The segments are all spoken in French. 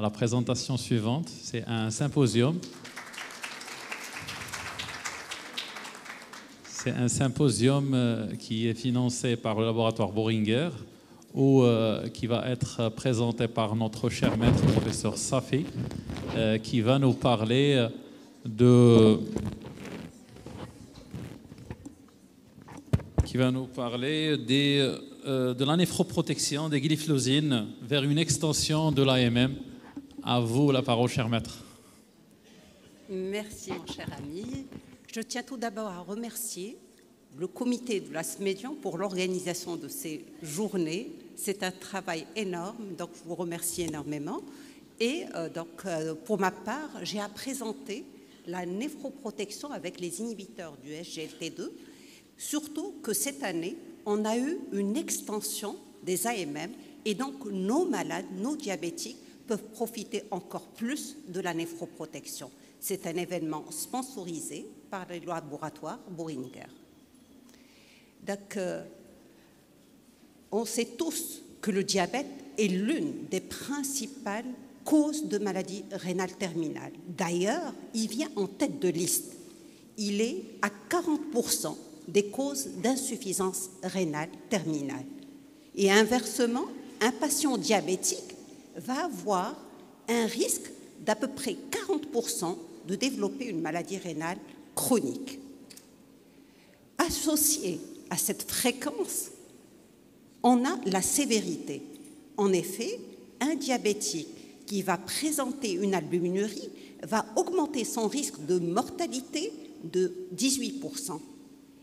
à la présentation suivante. C'est un symposium. C'est un symposium qui est financé par le laboratoire Boehringer ou qui va être présenté par notre cher maître, professeur Safi, qui va nous parler de la néphroprotection des glyphosines vers une extension de l'AMM. À vous la parole, cher maître. Merci, mon cher ami. Je tiens tout d'abord à remercier le comité de la SMEDIAN pour l'organisation de ces journées. C'est un travail énorme, donc je vous remercie énormément. Et pour ma part, j'ai à présenter la néphroprotection avec les inhibiteurs du SGLT2, surtout que cette année, on a eu une extension des AMM et donc nos malades, nos diabétiques peuvent profiter encore plus de la néphroprotection. C'est un événement sponsorisé par le laboratoire Boehringer. Donc, on sait tous que le diabète est l'une des principales causes de maladies rénales terminales. D'ailleurs, il vient en tête de liste. Il est à 40% des causes d'insuffisance rénale terminale. Et inversement, un patient diabétique va avoir un risque d'à peu près 40% de développer une maladie rénale chronique. Associé à cette fréquence, on a la sévérité. En effet, un diabétique qui va présenter une albuminurie va augmenter son risque de mortalité de 18%.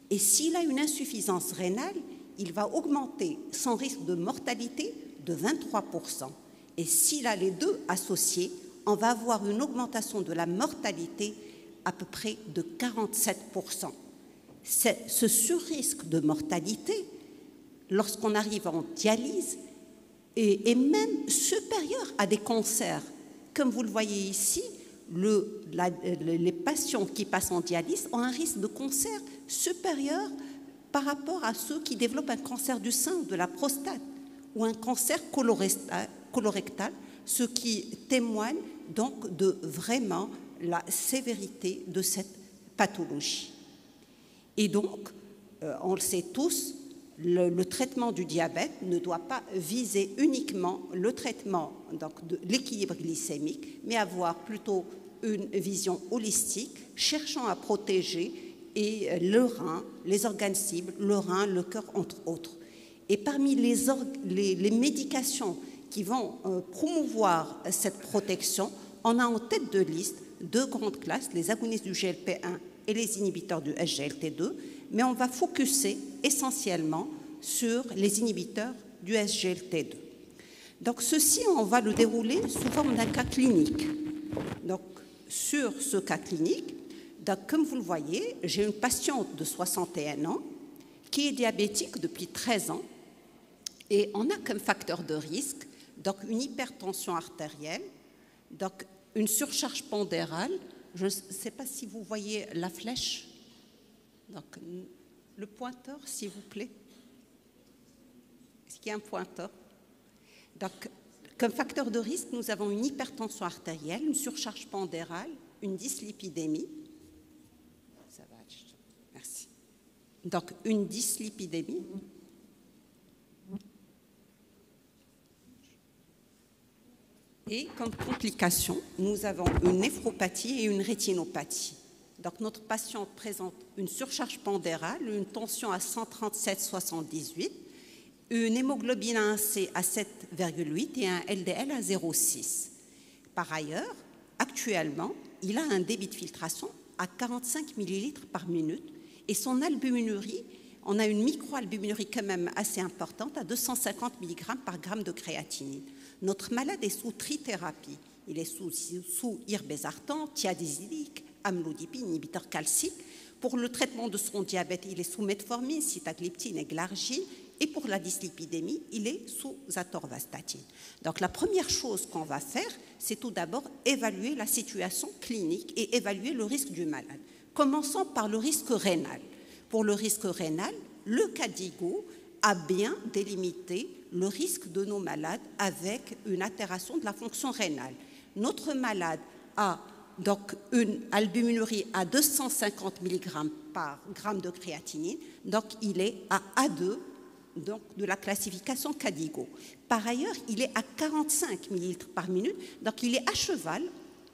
Et s'il a une insuffisance rénale, il va augmenter son risque de mortalité de 23%. Et s'il a les deux associés, on va avoir une augmentation de la mortalité à peu près de 47%. Ce surrisque de mortalité, lorsqu'on arrive en dialyse, est même supérieur à des cancers. Comme vous le voyez ici, les patients qui passent en dialyse ont un risque de cancer supérieur par rapport à ceux qui développent un cancer du sein, de la prostate ou un cancer colorectal, ce qui témoigne donc de vraiment la sévérité de cette pathologie. Et donc, on le sait tous, le traitement du diabète ne doit pas viser uniquement le traitement donc, de l'équilibre glycémique, mais avoir plutôt une vision holistique, cherchant à protéger le rein, les organes cibles, le rein, le cœur, entre autres. Et parmi les médications qui vont promouvoir cette protection, on a en tête de liste deux grandes classes, les agonistes du GLP-1 et les inhibiteurs du SGLT2, mais on va focuser essentiellement sur les inhibiteurs du SGLT2. Donc ceci, on va le dérouler sous forme d'un cas clinique. Donc sur ce cas clinique, donc, comme vous le voyez, j'ai une patiente de 61 ans qui est diabétique depuis 13 ans et on a comme facteur de risque donc une hypertension artérielle, donc une surcharge pondérale. Je ne sais pas si vous voyez la flèche. Donc, le pointeur, s'il vous plaît. Est-ce qu'il y a un pointeur? Donc, comme facteur de risque, nous avons une hypertension artérielle, une surcharge pondérale, une dyslipidémie. Ça va, merci. Donc, une dyslipidémie. Et comme complication, nous avons une néphropathie et une rétinopathie. Donc notre patiente présente une surcharge pondérale, une tension à 137/78, une hémoglobine A1C à 7,8 et un LDL à 0,6. Par ailleurs, actuellement, il a un débit de filtration à 45 ml par minute et son albuminurie, on a une microalbuminurie quand même assez importante à 250 mg par gramme de créatinine. Notre malade est sous trithérapie. Il est sous irbesartan, thiazidilique, amlodipine, inhibiteur calcique. Pour le traitement de son diabète, il est sous metformine, sitagliptine et glargine. Et pour la dyslipidémie, il est sous atorvastatine. Donc la première chose qu'on va faire, c'est tout d'abord évaluer la situation clinique et évaluer le risque du malade. Commençons par le risque rénal. Pour le risque rénal, le KDIGO a bien délimité le risque de nos malades avec une altération de la fonction rénale. Notre malade a donc une albuminurie à 250 mg par gramme de créatinine, donc il est à A2 donc, de la classification KDIGO. Par ailleurs, il est à 45 ml par minute, donc il est à cheval,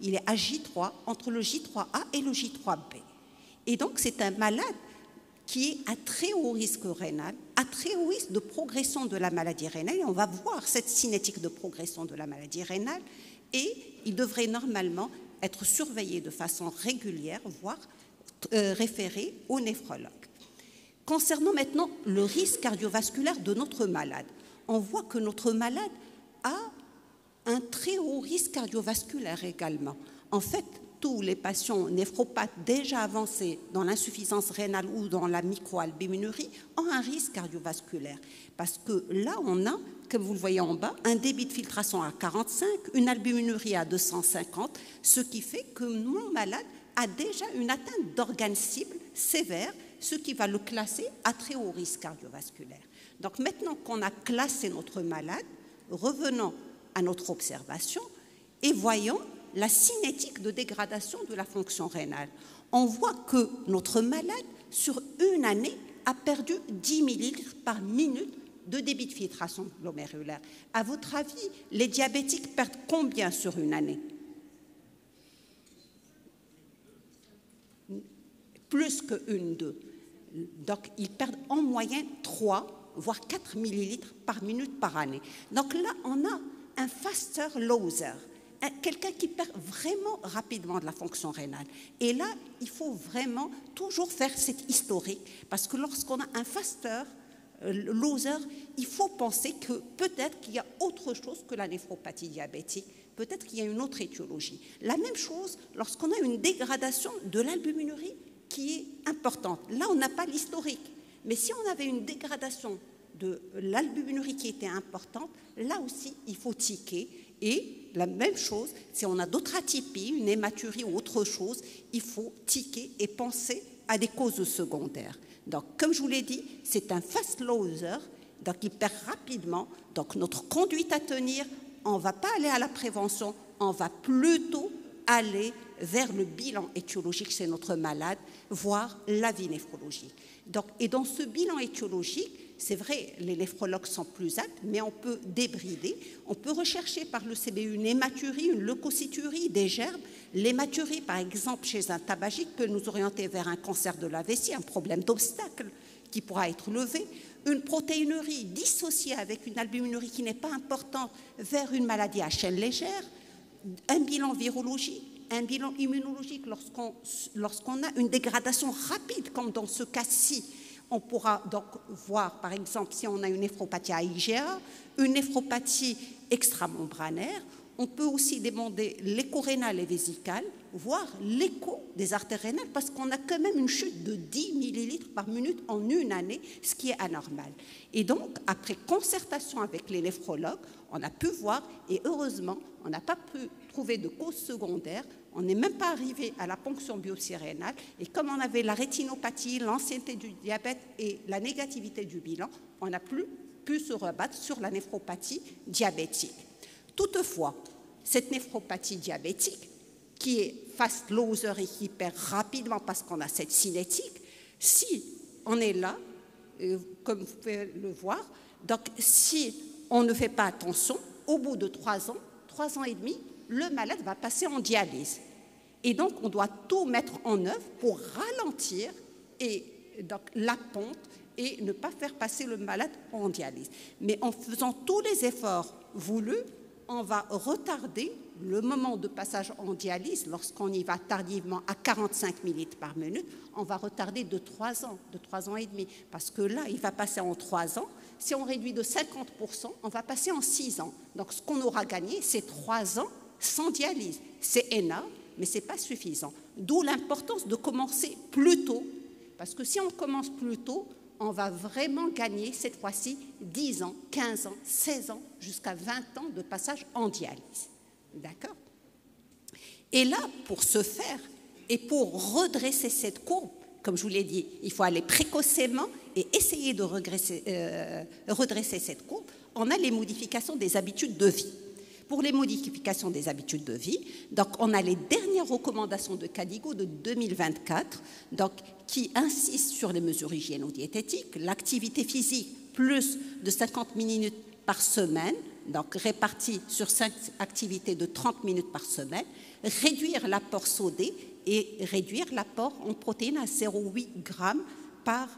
il est à J3, entre le J3A et le J3B. Et donc c'est un malade qui est à très haut risque rénal, à très haut risque de progression de la maladie rénale. Et on va voir cette cinétique de progression de la maladie rénale, et il devrait normalement être surveillé de façon régulière, voire référé au néphrologue. Concernant maintenant le risque cardiovasculaire de notre malade, on voit que notre malade a un très haut risque cardiovasculaire également. En fait, tous les patients néphropathes déjà avancés dans l'insuffisance rénale ou dans la microalbuminurie ont un risque cardiovasculaire. Parce que là, on a, comme vous le voyez en bas, un débit de filtration à 45, une albuminurie à 250, ce qui fait que mon malade a déjà une atteinte d'organes cibles sévère, ce qui va le classer à très haut risque cardiovasculaire. Donc maintenant qu'on a classé notre malade, revenons à notre observation et voyons la cinétique de dégradation de la fonction rénale. On voit que notre malade, sur une année, a perdu 10 ml par minute de débit de filtration glomérulaire. À votre avis, les diabétiques perdent combien sur une année? Plus que 1-2. Donc, ils perdent en moyenne 3, voire 4 millilitres par minute par année. Donc là, on a un faster loser, quelqu'un qui perd vraiment rapidement de la fonction rénale. Et là, il faut vraiment toujours faire cette historique, parce que lorsqu'on a un faster loser, il faut penser que peut-être qu'il y a autre chose que la néphropathie diabétique, peut-être qu'il y a une autre étiologie. La même chose lorsqu'on a une dégradation de l'albuminurie qui est importante. Là, on n'a pas l'historique. Mais si on avait une dégradation de l'albuminurie qui était importante, là aussi, il faut tiquer. Et la même chose, si on a d'autres atypies, une hématurie ou autre chose, il faut tiquer et penser à des causes secondaires. Donc, comme je vous l'ai dit, c'est un fast loser, donc il perd rapidement. Donc, notre conduite à tenir, on ne va pas aller à la prévention, on va plutôt aller vers le bilan étiologique chez notre malade, voire l'avis néphrologique. Donc, et dans ce bilan étiologique, c'est vrai, les néphrologues sont plus aptes, mais on peut débrider. On peut rechercher par le CBU une hématurie, une leucocyturie, des gerbes. L'hématurie, par exemple, chez un tabagique, peut nous orienter vers un cancer de la vessie, un problème d'obstacle qui pourra être levé. Une protéinurie dissociée avec une albuminurie qui n'est pas importante vers une maladie HL légère. Un bilan virologique, un bilan immunologique lorsqu'on a une dégradation rapide, comme dans ce cas-ci. On pourra donc voir, par exemple, si on a une néphropathie à IgA, une néphropathie extramembranaire. On peut aussi demander l'écho rénal et vésical, voire l'écho des artères rénales, parce qu'on a quand même une chute de 10 millilitres par minute en une année, ce qui est anormal. Et donc, après concertation avec les néphrologues, on a pu voir, et heureusement, on n'a pas pu trouver de cause secondaire. On n'est même pas arrivé à la ponction biopsie rénale. Et comme on avait la rétinopathie, l'ancienneté du diabète et la négativité du bilan, on n'a plus pu se rebattre sur la néphropathie diabétique. Toutefois, cette néphropathie diabétique, qui est fast loser et qui perd rapidement parce qu'on a cette cinétique, si on est là, comme vous pouvez le voir, donc si on ne fait pas attention, au bout de 3 ans, 3 ans et demi, le malade va passer en dialyse. Et donc, on doit tout mettre en œuvre pour ralentir et donc, la pente et ne pas faire passer le malade en dialyse. Mais en faisant tous les efforts voulus, on va retarder le moment de passage en dialyse. Lorsqu'on y va tardivement à 45 millilitres par minute, on va retarder de 3 ans, de 3 ans et demi. Parce que là, il va passer en 3 ans. Si on réduit de 50%, on va passer en 6 ans. Donc, ce qu'on aura gagné, c'est 3 ans sans dialyse. C'est énorme, mais ce n'est pas suffisant. D'où l'importance de commencer plus tôt. Parce que si on commence plus tôt, on va vraiment gagner cette fois-ci 10 ans, 15 ans, 16 ans, jusqu'à 20 ans de passage en dialyse. D'accord? Et là, pour ce faire, et pour redresser cette courbe, comme je vous l'ai dit, il faut aller précocement et essayer de redresser cette courbe, on a les modifications des habitudes de vie. Pour les modifications des habitudes de vie, donc on a les dernières recommandations de KDIGO de 2024, donc, qui insistent sur les mesures hygiéno-diététiques, l'activité physique plus de 50 minutes par semaine, donc réparties sur 5 activités de 30 minutes par semaine, réduire l'apport sodé et réduire l'apport en protéines à 0,8 g par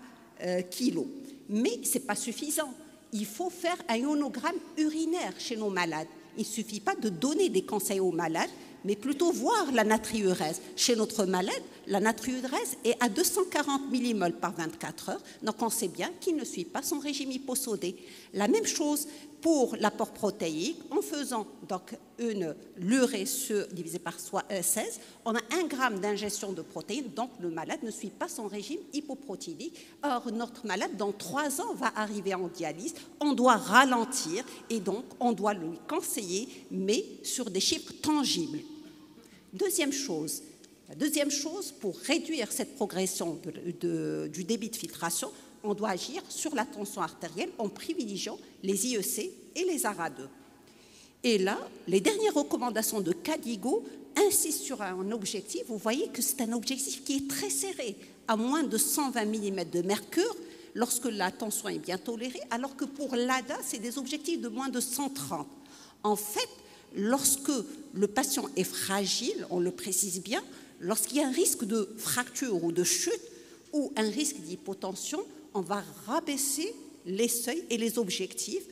kilo. Mais ce n'est pas suffisant. Il faut faire un ionogramme urinaire chez nos malades. Il ne suffit pas de donner des conseils aux malades, mais plutôt voir la natriurèse. Chez notre malade, la natriurèse est à 240 millimoles par 24 heures, donc on sait bien qu'il ne suit pas son régime hyposodé. La même chose pour l'apport protéique, en faisant donc l'urée divisé par 16, on a 1 gramme d'ingestion de protéines, donc le malade ne suit pas son régime hypoprotéique. Or, notre malade, dans 3 ans, va arriver en dialyse, on doit ralentir et donc on doit lui conseiller, mais sur des chiffres tangibles. Deuxième chose, pour réduire cette progression du débit de filtration, on doit agir sur la tension artérielle en privilégiant les IEC et les ARA2. Et là, les dernières recommandations de KDIGO insistent sur un objectif. Vous voyez que c'est un objectif qui est très serré, à moins de 120 mm de mercure, lorsque la tension est bien tolérée, alors que pour l'ADA, c'est des objectifs de moins de 130. En fait, lorsque le patient est fragile, on le précise bien, lorsqu'il y a un risque de fracture ou de chute ou un risque d'hypotension, on va rabaisser les seuils et les objectifs.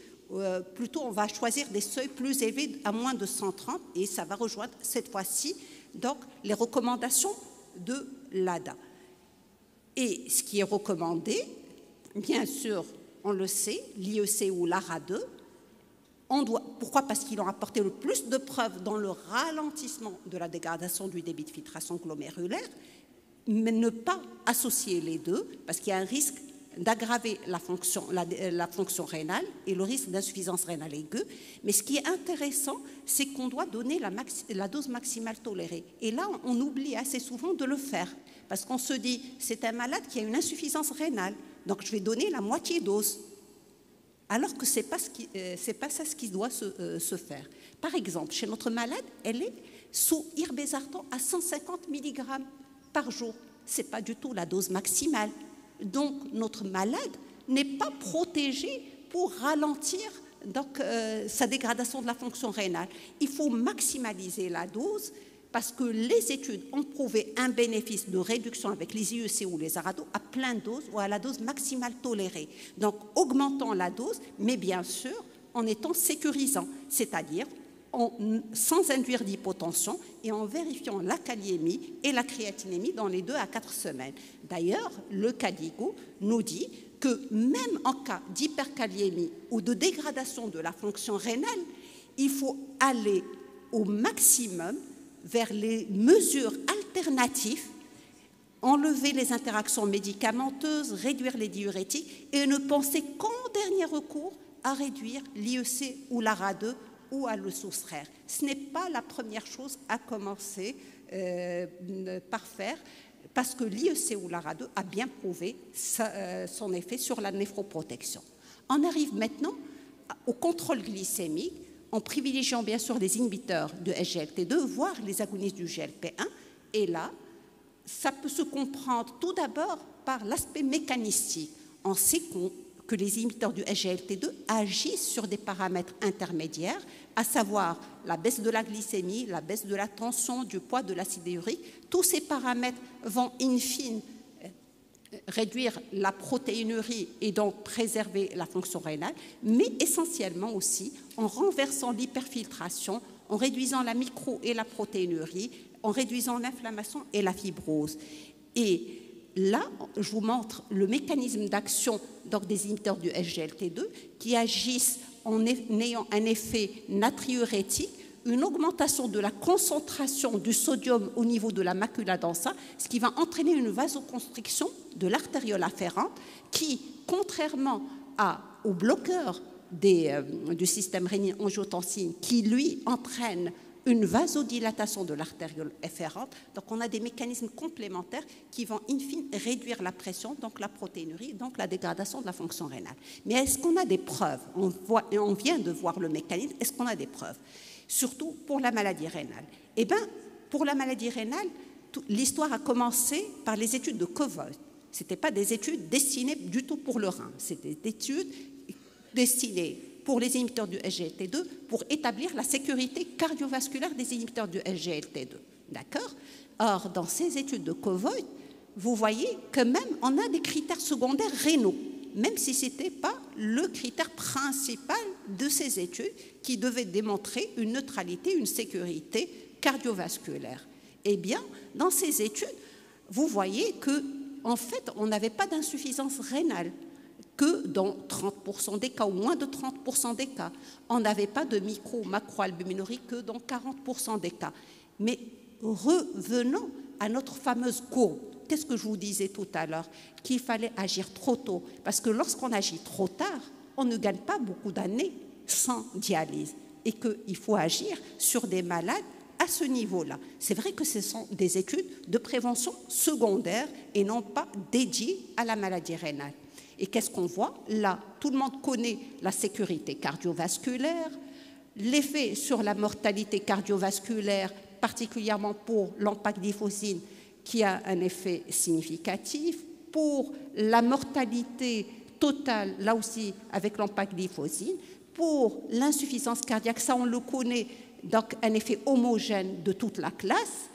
Plutôt, on va choisir des seuils plus élevés à moins de 130 et ça va rejoindre cette fois-ci donc les recommandations de l'ADA. Et ce qui est recommandé, bien sûr, on le sait, l'IEC ou l'ARA2, pourquoi? Parce qu'ils ont apporté le plus de preuves dans le ralentissement de la dégradation du débit de filtration glomérulaire, mais ne pas associer les deux, parce qu'il y a un risque d'aggraver la fonction rénale et le risque d'insuffisance rénale aiguë. Mais ce qui est intéressant, c'est qu'on doit donner la dose maximale tolérée. Et là, on oublie assez souvent de le faire, parce qu'on se dit, c'est un malade qui a une insuffisance rénale, donc je vais donner la moitié dose. Alors que ce n'est pas ça ce qui doit se faire. Par exemple, chez notre malade, elle est sous irbesartan à 150 mg par jour. Ce n'est pas du tout la dose maximale. Donc, notre malade n'est pas protégé pour ralentir donc, sa dégradation de la fonction rénale. Il faut maximaliser la dose parce que les études ont prouvé un bénéfice de réduction avec les IEC ou les ARA2 à pleine dose ou à la dose maximale tolérée. Donc, augmentant la dose, mais bien sûr, en étant sécurisant, c'est-à-dire sans induire d'hypotension et en vérifiant la kaliémie et la créatinémie dans les 2 à 4 semaines. D'ailleurs, le KDIGO nous dit que même en cas d'hyperkaliémie ou de dégradation de la fonction rénale, il faut aller au maximum vers les mesures alternatives, enlever les interactions médicamenteuses, réduire les diurétiques et ne penser qu'en dernier recours à réduire l'IEC ou l'ARA2 ou à le soustraire. Ce n'est pas la première chose à commencer par faire parce que l'IEC ou l'ARA2 a bien prouvé son effet sur la néphroprotection. On arrive maintenant au contrôle glycémique en privilégiant bien sûr les inhibiteurs de SGLT2, voire les agonistes du GLP1. Et là, ça peut se comprendre tout d'abord par l'aspect mécanistique. On sait que les inhibiteurs du SGLT2 agissent sur des paramètres intermédiaires, à savoir la baisse de la glycémie, la baisse de la tension, du poids, de l'acide urique. Tous ces paramètres vont in fine réduire la protéinurie et donc préserver la fonction rénale, mais essentiellement aussi en renversant l'hyperfiltration, en réduisant la micro- et la protéinurie, en réduisant l'inflammation et la fibrose. Et là, je vous montre le mécanisme d'action des inhibiteurs du SGLT2 qui agissent en ayant un effet natriurétique, une augmentation de la concentration du sodium au niveau de la macula densa, ce qui va entraîner une vasoconstriction de l'artériole afférente qui, contrairement au bloqueur du système rénine-angiotensine, qui lui entraîne une vasodilatation de l'artériole efférente. Donc, on a des mécanismes complémentaires qui vont, in fine, réduire la pression, donc la protéinurie, donc la dégradation de la fonction rénale. Mais est-ce qu'on a des preuves? On vient de voir le mécanisme. Est-ce qu'on a des preuves? surtout pour la maladie rénale. Eh bien, pour la maladie rénale, l'histoire a commencé par les études de Kovold. Ce n'étaient pas des études destinées du tout pour le rein, c'était des études destinées pour les inhibiteurs du SGLT2 pour établir la sécurité cardiovasculaire des inhibiteurs du SGLT2. D'accord? Or, dans ces études de Kovold, vous voyez que même on a des critères secondaires rénaux, même si ce n'était pas le critère principal de ces études qui devait démontrer une neutralité, une sécurité cardiovasculaire. Eh bien, dans ces études, vous voyez que, en fait, on n'avait pas d'insuffisance rénale que dans 30% des cas, ou moins de 30% des cas. On n'avait pas de macroalbuminurie que dans 40% des cas. Mais revenons à notre fameuse courbe. Qu'est-ce que je vous disais tout à l'heure? Qu'il fallait agir trop tôt. Parce que lorsqu'on agit trop tard, on ne gagne pas beaucoup d'années sans dialyse. Et qu'il faut agir sur des malades à ce niveau-là. C'est vrai que ce sont des études de prévention secondaire et non pas dédiées à la maladie rénale. Et qu'est-ce qu'on voit? Là, tout le monde connaît la sécurité cardiovasculaire, l'effet sur la mortalité cardiovasculaire, particulièrement pour l'empagliflozine, qui a un effet significatif, pour la mortalité totale, là aussi avec l'empagliflozine, pour l'insuffisance cardiaque, ça on le connaît, donc un effet homogène de toute la classe,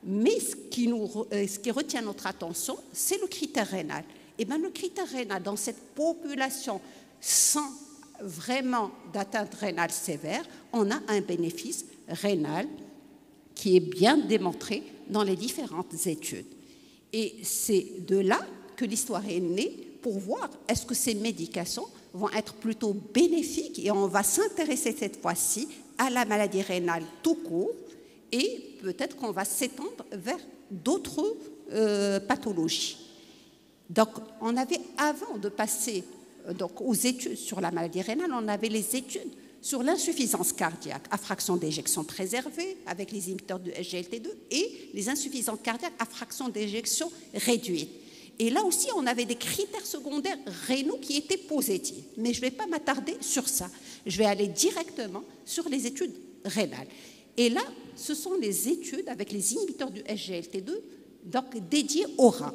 mais ce qui retient notre attention, c'est le critère rénal. Et bien le critère rénal dans cette population sans vraiment d'atteinte rénale sévère, on a un bénéfice rénal qui est bien démontré dans les différentes études. Et c'est de là que l'histoire est née pour voir est-ce que ces médications vont être plutôt bénéfiques, et on va s'intéresser cette fois-ci à la maladie rénale tout court, et peut-être qu'on va s'étendre vers d'autres pathologies. Donc, on avait, avant de passer aux études sur la maladie rénale, on avait les études sur l'insuffisance cardiaque à fraction d'éjection préservée avec les inhibiteurs de SGLT2 et les insuffisances cardiaques à fraction d'éjection réduite. Et là aussi, on avait des critères secondaires rénaux qui étaient positifs. Mais je ne vais pas m'attarder sur ça. Je vais aller directement sur les études rénales. Et là, ce sont les études avec les inhibiteurs du SGLT2, donc dédiées au rein.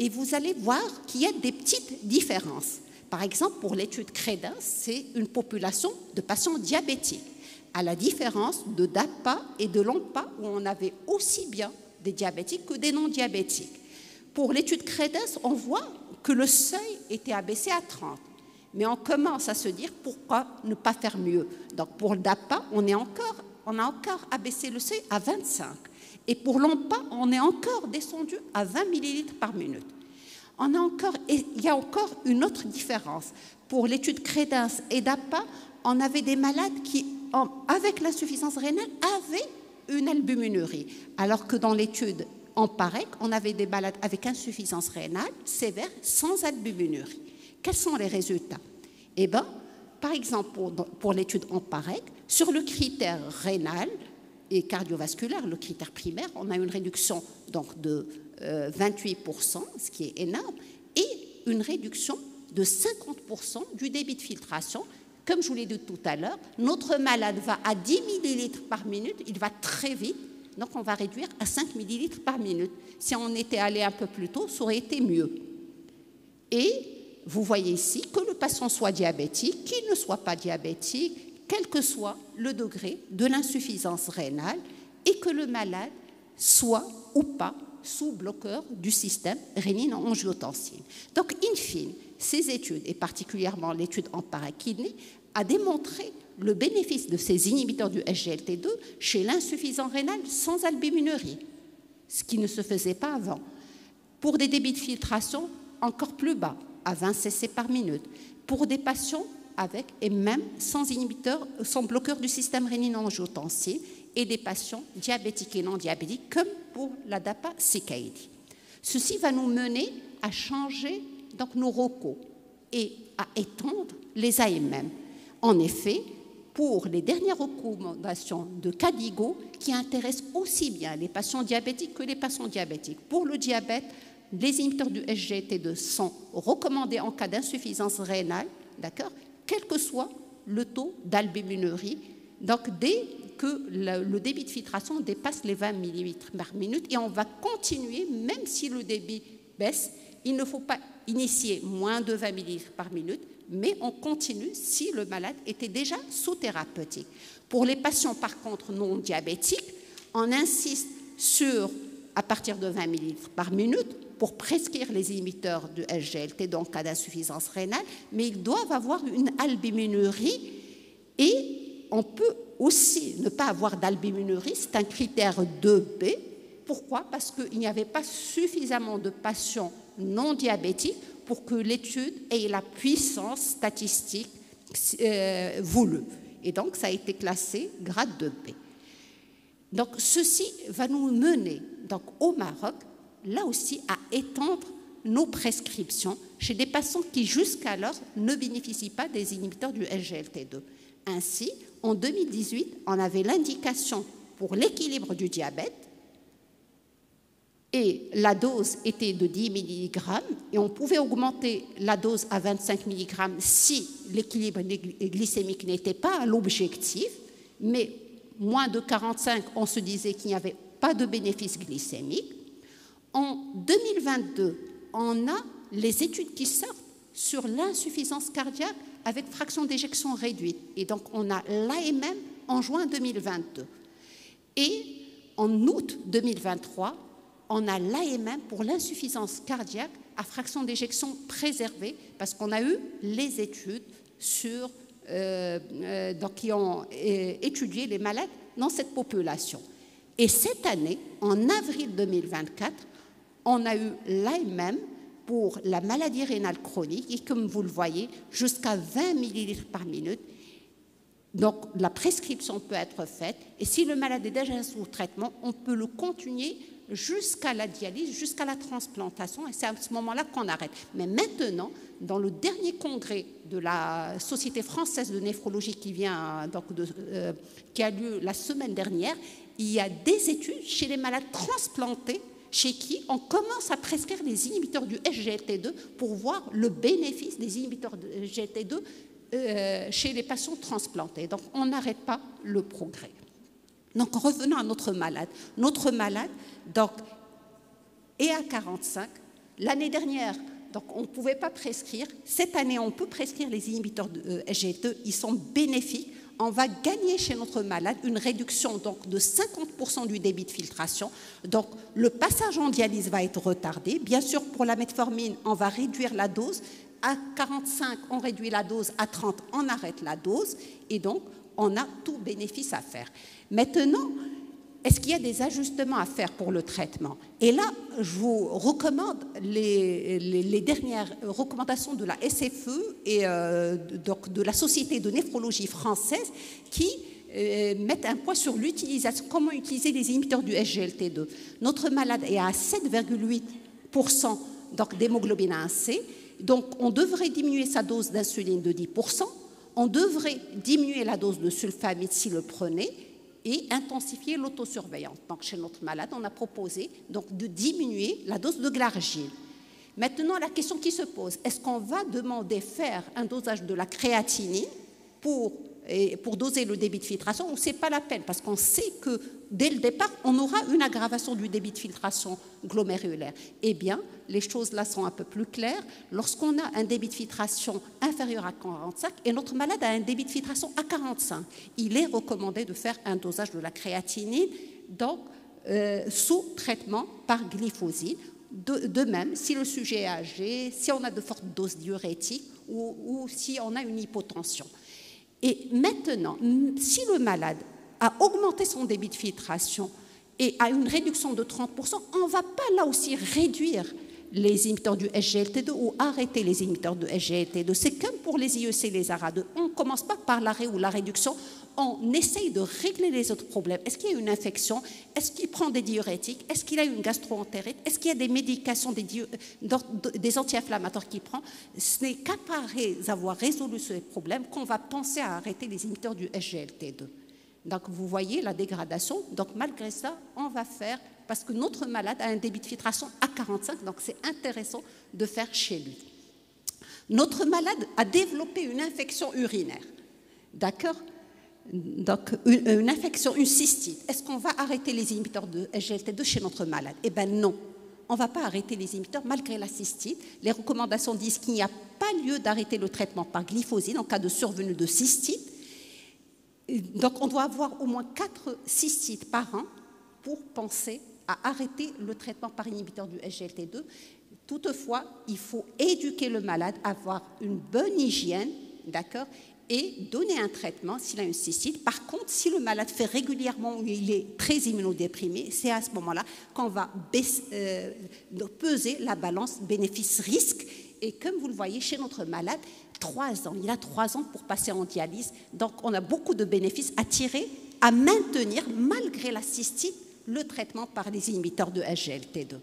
Et vous allez voir qu'il y a des petites différences. Par exemple, pour l'étude Credence, c'est une population de patients diabétiques, à la différence de DAPA et de LOMPA, où on avait aussi bien des diabétiques que des non-diabétiques. Pour l'étude Credence, on voit que le seuil était abaissé à 30. Mais on commence à se dire pourquoi ne pas faire mieux. Donc pour le DAPA, on a encore abaissé le seuil à 25. Et pour l'OMPA, on est encore descendu à 20 ml par minute. Il y a encore une autre différence. Pour l'étude Credence et DAPA, on avait des malades qui, avec l'insuffisance rénale, avaient une albuminurie. Alors que dans l'étude EMPAREC, on avait des malades avec insuffisance rénale sévère sans albuminurie. Quels sont les résultats? Eh bien, par exemple, pour l'étude EMPAREC, sur le critère rénal et cardiovasculaire, le critère primaire, on a une réduction donc, de 28%, ce qui est énorme, et une réduction de 50% du débit de filtration. Comme je vous l'ai dit tout à l'heure, notre malade va à 10 ml par minute, il va très vite, donc on va réduire à 5 ml par minute. Si on était allé un peu plus tôt, ça aurait été mieux. Et vous voyez ici que le patient soit diabétique, qu'il ne soit pas diabétique, quel que soit le degré de l'insuffisance rénale, et que le malade soit ou pas sous bloqueur du système rénine-angiotensine. Donc, in fine, ces études, et particulièrement l'étude EMPAREC-Kidney, a démontré le bénéfice de ces inhibiteurs du SGLT2 chez l'insuffisant rénal sans albuminurie, ce qui ne se faisait pas avant, pour des débits de filtration encore plus bas, à 20 cc par minute, pour des patients avec et même sans inhibiteur, sans bloqueur du système rénine-angiotensine, et des patients diabétiques et non diabétiques, comme pour la DAPA-CKD. Ceci va nous mener à changer donc, nos recos et à étendre les AMM. En effet, pour les dernières recommandations de KDIGO, qui intéressent aussi bien les patients diabétiques que les patients diabétiques, pour le diabète, les inhibiteurs du SGLT2 sont recommandés en cas d'insuffisance rénale, d'accord, quel que soit le taux d'albuminurie, donc dès que le débit de filtration dépasse les 20 millilitres par minute et on va continuer, même si le débit baisse, il ne faut pas initier moins de 20 millilitres par minute, mais on continue si le malade était déjà sous thérapeutique. Pour les patients, par contre, non diabétiques, on insiste sur, à partir de 20 millilitres par minute, pour prescrire les inhibiteurs du SGLT, donc en cas d'insuffisance rénale, mais ils doivent avoir une albuminurie et on peut aussi ne pas avoir d'albuminurie, c'est un critère 2B. Pourquoi? Parce qu'il n'y avait pas suffisamment de patients non diabétiques pour que l'étude ait la puissance statistique voulue. Et donc, ça a été classé grade 2B. Donc, ceci va nous mener donc, au Maroc, là aussi, à étendre nos prescriptions chez des patients qui, jusqu'alors, ne bénéficient pas des inhibiteurs du SGLT2. Ainsi, en 2018, on avait l'indication pour l'équilibre du diabète et la dose était de 10 mg et on pouvait augmenter la dose à 25 mg si l'équilibre glycémique n'était pas l'objectif, mais moins de 45, on se disait qu'il n'y avait pas de bénéfice glycémique. En 2022, on a les études qui sortent sur l'insuffisance cardiaque avec fraction d'éjection réduite. Et donc, on a l'AMM en juin 2022. Et en août 2023, on a l'AMM pour l'insuffisance cardiaque à fraction d'éjection préservée parce qu'on a eu les études sur, donc, qui ont étudié les malades dans cette population. Et cette année, en avril 2024, on a eu l'AMM pour la maladie rénale chronique et comme vous le voyez, jusqu'à 20 millilitres par minute. Donc, la prescription peut être faite et si le malade est déjà sous traitement, on peut le continuer jusqu'à la dialyse, jusqu'à la transplantation et c'est à ce moment-là qu'on arrête. Mais maintenant, dans le dernier congrès de la Société française de néphrologie qui a lieu la semaine dernière, il y a des études chez les malades transplantés chez qui on commence à prescrire les inhibiteurs du SGLT2 pour voir le bénéfice des inhibiteurs du SGLT2 chez les patients transplantés. Donc, on n'arrête pas le progrès. Donc, revenons à notre malade. Notre malade donc, est à 45. L'année dernière, donc, on ne pouvait pas prescrire. Cette année, on peut prescrire les inhibiteurs de SGLT2. Ils sont bénéfiques. On va gagner chez notre malade une réduction donc, de 50% du débit de filtration. Donc, le passage en dialyse va être retardé. Bien sûr, pour la metformine, on va réduire la dose. À 45, on réduit la dose. À 30, on arrête la dose. Et donc, on a tout bénéfice à faire. Maintenant, est-ce qu'il y a des ajustements à faire pour le traitement? Et là, je vous recommande les dernières recommandations de la SFE et donc de la Société de néphrologie française qui mettent un point sur l'utilisation, comment utiliser les inhibiteurs du SGLT2. Notre malade est à 7,8% d'hémoglobine A1C, donc on devrait diminuer sa dose d'insuline de 10%, on devrait diminuer la dose de sulfamide s'il le prenait, et intensifier l'autosurveillance. Donc, chez notre malade, on a proposé donc, de diminuer la dose de glargine. Maintenant, la question qui se pose, est-ce qu'on va demander faire un dosage de la créatinine pour doser le débit de filtration ou ce n'est pas la peine? Parce qu'on sait que dès le départ, on aura une aggravation du débit de filtration glomérulaire. Eh bien, les choses là sont un peu plus claires. Lorsqu'on a un débit de filtration inférieur à 45 et notre malade a un débit de filtration à 45, il est recommandé de faire un dosage de la créatinine donc, sous traitement par glyphosine. De même, si le sujet est âgé, si on a de fortes doses diurétiques ou si on a une hypotension. Et maintenant, si le malade a augmenté son débit de filtration et a une réduction de 30%, on ne va pas là aussi réduire les inhibiteurs du SGLT2 ou arrêter les inhibiteurs de SGLT2. C'est comme pour les IEC et les ARA2. On ne commence pas par l'arrêt ou la réduction, on essaye de régler les autres problèmes. Est-ce qu'il y a une infection? Est-ce qu'il prend des diurétiques? Est-ce qu'il a une gastro-entérite? Est-ce qu'il y a des médications, des anti-inflammatoires qu'il prend? Ce n'est qu'après avoir résolu ce problème qu'on va penser à arrêter les inhibiteurs du SGLT2. Donc, vous voyez la dégradation. Donc, malgré ça, on va faire, parce que notre malade a un débit de filtration à 45, donc c'est intéressant de faire chez lui. Notre malade a développé une infection urinaire. D'accord? donc une infection, une cystite, est-ce qu'on va arrêter les inhibiteurs de SGLT2 chez notre malade? Eh bien non, on ne va pas arrêter les inhibiteurs malgré la cystite. Les recommandations disent qu'il n'y a pas lieu d'arrêter le traitement par glyphosine en cas de survenue de cystite. Donc on doit avoir au moins 4 cystites par an pour penser à arrêter le traitement par inhibiteur du SGLT2. Toutefois, il faut éduquer le malade, avoir une bonne hygiène, d'accord, et donner un traitement s'il a une cystite. Par contre, si le malade fait régulièrement ou il est très immunodéprimé, c'est à ce moment-là qu'on va peser la balance bénéfice-risque. Et comme vous le voyez, chez notre malade, 3 ans, il a 3 ans pour passer en dialyse. Donc, on a beaucoup de bénéfices à tirer, à maintenir, malgré la cystite, le traitement par les inhibiteurs de SGLT2.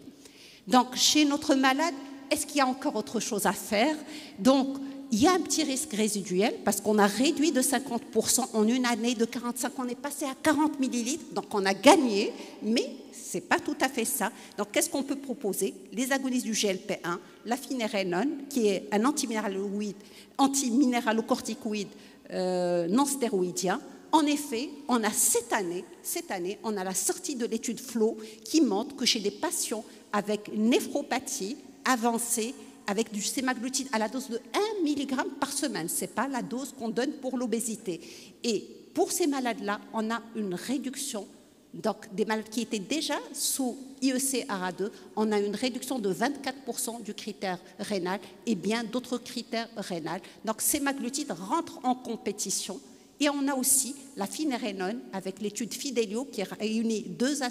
Donc, chez notre malade, est-ce qu'il y a encore autre chose à faire? Donc, il y a un petit risque résiduel parce qu'on a réduit de 50% en une année, de 45, on est passé à 40 millilitres, donc on a gagné, mais ce n'est pas tout à fait ça. Donc, qu'est-ce qu'on peut proposer? Les agonistes du GLP-1, la finérenone, qui est un antiminéralocorticoïde non stéroïdien. En effet, on a cette année, on a la sortie de l'étude FLOW qui montre que chez des patients avec néphropathie avancée, avec du sémaglutide à la dose de 1 mg par semaine, ce n'est pas la dose qu'on donne pour l'obésité. Et pour ces malades-là, on a une réduction, donc des malades qui étaient déjà sous IEC-ARA2, on a une réduction de 24% du critère rénal et bien d'autres critères rénals. Donc sémaglutide rentre en compétition. Et on a aussi la finérenone avec l'étude Fidelio qui réunit deux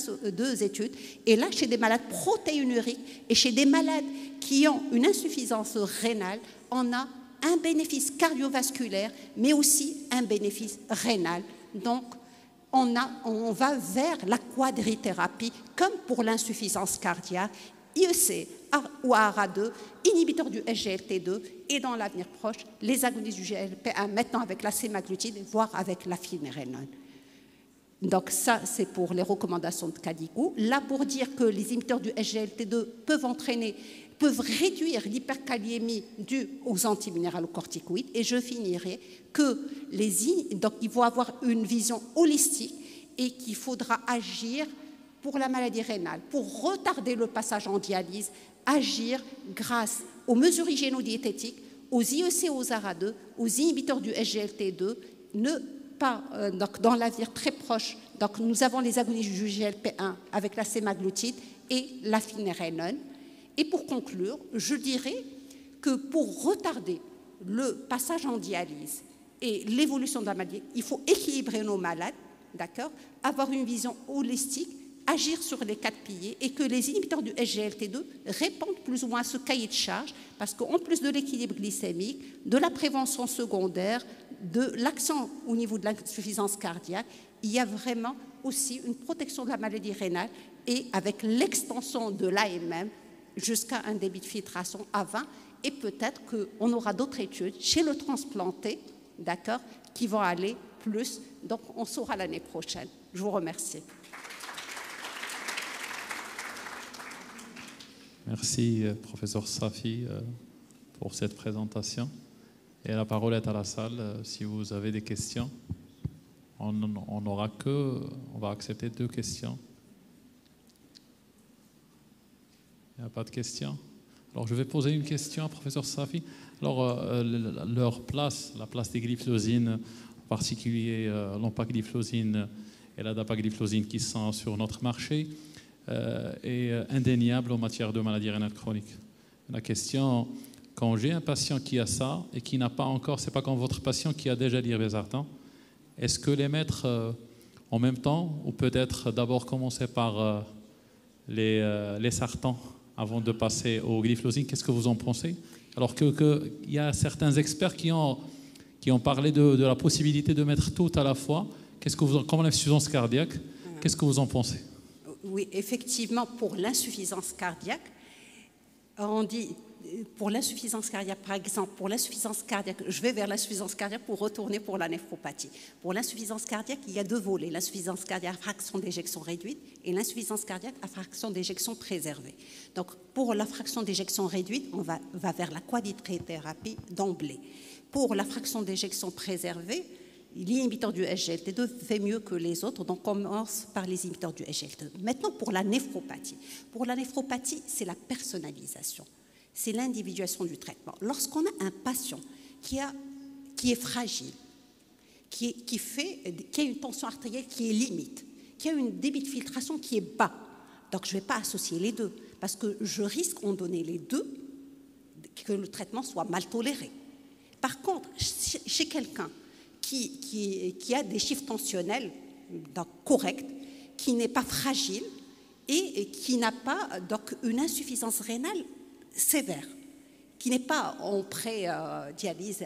études. Et là, chez des malades protéinuriques et chez des malades qui ont une insuffisance rénale, on a un bénéfice cardiovasculaire, mais aussi un bénéfice rénal. Donc, on va vers la quadrithérapie, comme pour l'insuffisance cardiaque, IEC ou ARA2, inhibiteur du SGLT2 et dans l'avenir proche, les agonistes du GLP-1 maintenant avec la sémaglutide, voire avec la finérenone. Donc ça, c'est pour les recommandations de Kadikou. Là, pour dire que les inhibiteurs du SGLT2 peuvent réduire l'hyperkaliémie due aux antiminéralocorticoïdes. Et je finirai que donc il faut avoir une vision holistique et qu'il faudra agir pour la maladie rénale, pour retarder le passage en dialyse, agir grâce aux mesures hygiéno-diététiques, aux IEC, aux ARA2, aux inhibiteurs du SGLT2, donc dans l'avenir très proche. Donc nous avons les agonistes du GLP-1 avec la sémaglutide et la finérenone. Et pour conclure, je dirais que pour retarder le passage en dialyse et l'évolution de la maladie, il faut équilibrer nos malades, d'accord, avoir une vision holistique, agir sur les 4 piliers et que les inhibiteurs du SGLT2 répondent plus ou moins à ce cahier de charge parce qu'en plus de l'équilibre glycémique, de la prévention secondaire, de l'accent au niveau de l'insuffisance cardiaque, il y a vraiment aussi une protection de la maladie rénale et avec l'extension de l'AMM jusqu'à un débit de filtration à 20 et peut-être qu'on aura d'autres études chez le transplanté, d'accord, qui vont aller plus. Donc on saura l'année prochaine. Je vous remercie. Merci, professeur Safi, pour cette présentation. Et la parole est à la salle. Si vous avez des questions, on va accepter 2 questions. Il n'y a pas de questions? Alors, je vais poser une question à professeur Safi. Alors, leur place, la place des glyphosines, en particulier l'empagliflozine et la dapagliflozine qui sont sur notre marché, est indéniable en matière de maladies rénales chroniques. La question, quand j'ai un patient qui a ça et qui n'a pas encore, c'est pas comme votre patient qui a déjà l'irbesartan, est-ce que les mettre en même temps ou peut-être d'abord commencer par les sartans avant de passer aux glyphosines? Qu'est-ce que vous en pensez? Alors qu'il y a certains experts qui ont parlé de la possibilité de mettre tout à la fois. Comme l'insuffisance cardiaque, qu'est-ce que vous en pensez? Oui, effectivement, pour l'insuffisance cardiaque, on dit, pour l'insuffisance cardiaque, par exemple, pour l'insuffisance cardiaque, je vais vers l'insuffisance cardiaque pour retourner pour la néphropathie. Pour l'insuffisance cardiaque, il y a 2 volets, l'insuffisance cardiaque à fraction d'éjection réduite et l'insuffisance cardiaque à fraction d'éjection préservée. Donc, pour la fraction d'éjection réduite, on va vers la quadrithérapie d'emblée. Pour la fraction d'éjection préservée, L'inhibiteur du SGLT2 fait mieux que les autres, donc on commence par les inhibiteurs du SGLT2. Maintenant, pour la néphropathie. Pour la néphropathie, c'est la personnalisation, c'est l'individuation du traitement. Lorsqu'on a un patient qui est fragile, qui a une tension artérielle qui est limite, qui a une débit de filtration qui est bas, donc je ne vais pas associer les deux, parce que je risque, en donnant les deux, que le traitement soit mal toléré. Par contre, chez quelqu'un qui a des chiffres tensionnels donc, corrects, qui n'est pas fragile et qui n'a pas donc, une insuffisance rénale sévère, qui n'est pas en pré-dialyse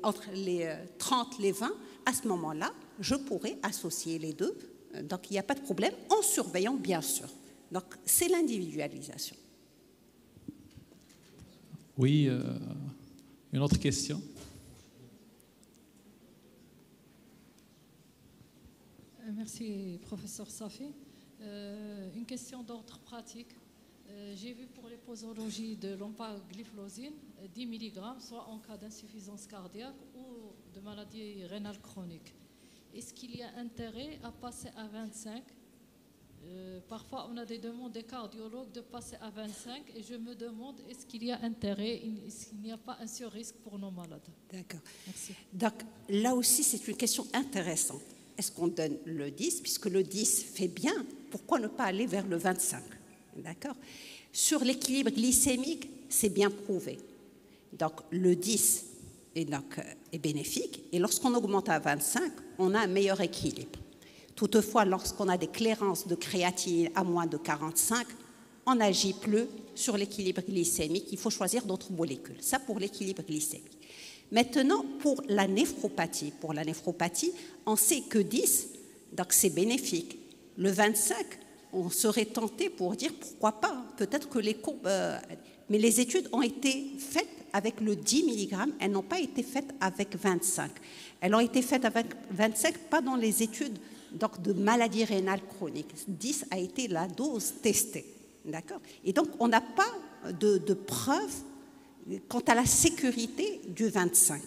entre les 30 et les 20, à ce moment-là, je pourrais associer les deux. Donc, il n'y a pas de problème, en surveillant, bien sûr. Donc, c'est l'individualisation. Oui, une autre question. Merci, professeur Safi. Une question d'ordre pratique. J'ai vu pour les posologies de l'empagliflozine 10 mg, soit en cas d'insuffisance cardiaque ou de maladie rénale chronique. Est-ce qu'il y a intérêt à passer à 25 ? Parfois, on a des demandes des cardiologues de passer à 25 et je me demande, est-ce qu'il y a intérêt, est-ce qu'il n'y a pas un surrisque pour nos malades ? D'accord. Merci. Donc, là aussi, c'est une question intéressante. Est-ce qu'on donne le 10 ? Puisque le 10 fait bien, pourquoi ne pas aller vers le 25 ? D'accord ? Sur l'équilibre glycémique, c'est bien prouvé. Donc, le 10 est bénéfique. Et lorsqu'on augmente à 25, on a un meilleur équilibre. Toutefois, lorsqu'on a des clairances de créatinine à moins de 45, on n'agit plus sur l'équilibre glycémique. Il faut choisir d'autres molécules. Ça pour l'équilibre glycémique. Maintenant, pour la néphropathie, on sait que 10, donc c'est bénéfique. Le 25, on serait tenté pour dire pourquoi pas. Peut-être que les courbes... mais les études ont été faites avec le 10 mg, elles n'ont pas été faites avec 25. Elles ont été faites avec 25, pas dans les études donc, de maladie rénale chronique. 10 a été la dose testée. D'accord ? Et donc, on n'a pas de preuves quant à la sécurité du 25.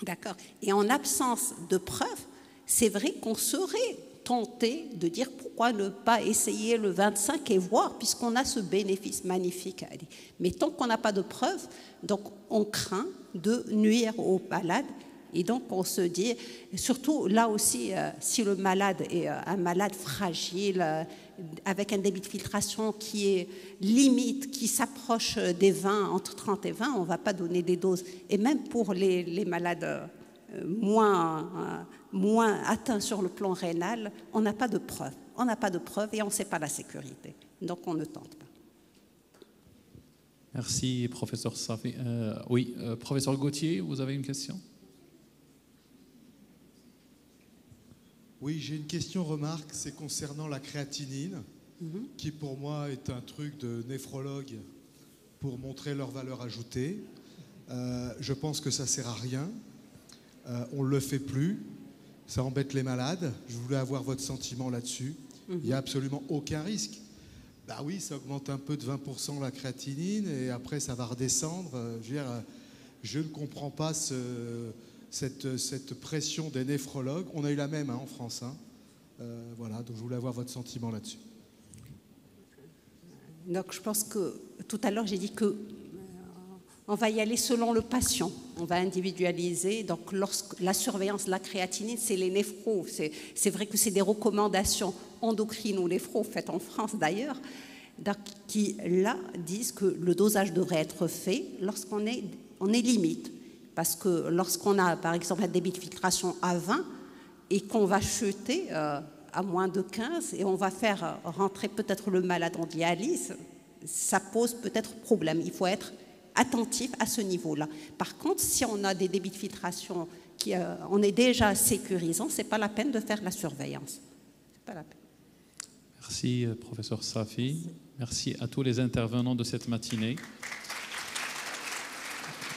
D'accord ? Et en absence de preuves, c'est vrai qu'on serait tenté de dire pourquoi ne pas essayer le 25 et voir, puisqu'on a ce bénéfice magnifique. Mais tant qu'on n'a pas de preuves, donc on craint de nuire aux malades. Et donc, on se dit, surtout là aussi, si le malade est un malade fragile, avec un débit de filtration qui est limite, qui s'approche des 20, entre 30 et 20, on ne va pas donner des doses. Et même pour les malades moins atteints sur le plan rénal, on n'a pas de preuves. On n'a pas de preuves et on ne sait pas la sécurité. Donc, on ne tente pas. Merci, professeur Safi. Oui, professeur Gauthier, vous avez une question ? Oui, j'ai une question-remarque, c'est concernant la créatinine, qui pour moi est un truc de néphrologue pour montrer leur valeur ajoutée. Je pense que ça ne sert à rien, on ne le fait plus, ça embête les malades. Je voulais avoir votre sentiment là-dessus. Il n'y a absolument aucun risque. Bah oui, ça augmente un peu de 20% la créatinine et après ça va redescendre. Je veux dire, je ne comprends pas cette pression des néphrologues. On a eu la même en France. Voilà, donc je voulais avoir votre sentiment là-dessus. Donc je pense que tout à l'heure j'ai dit que on va y aller selon le patient. On va individualiser. Donc la surveillance de la créatinine, c'est les néphros. C'est vrai que c'est des recommandations endocrines ou néphros faites en France d'ailleurs, qui là disent que le dosage devrait être fait lorsqu'on est limite. Parce que lorsqu'on a, par exemple, un débit de filtration à 20 et qu'on va chuter à moins de 15 et on va faire rentrer peut-être le malade en dialyse, ça pose peut-être problème. Il faut être attentif à ce niveau-là. Par contre, si on a des débits de filtration on est déjà sécurisant, ce n'est pas la peine de faire la surveillance. C'est pas la peine. Merci, professeur Safi. Merci à tous les intervenants de cette matinée.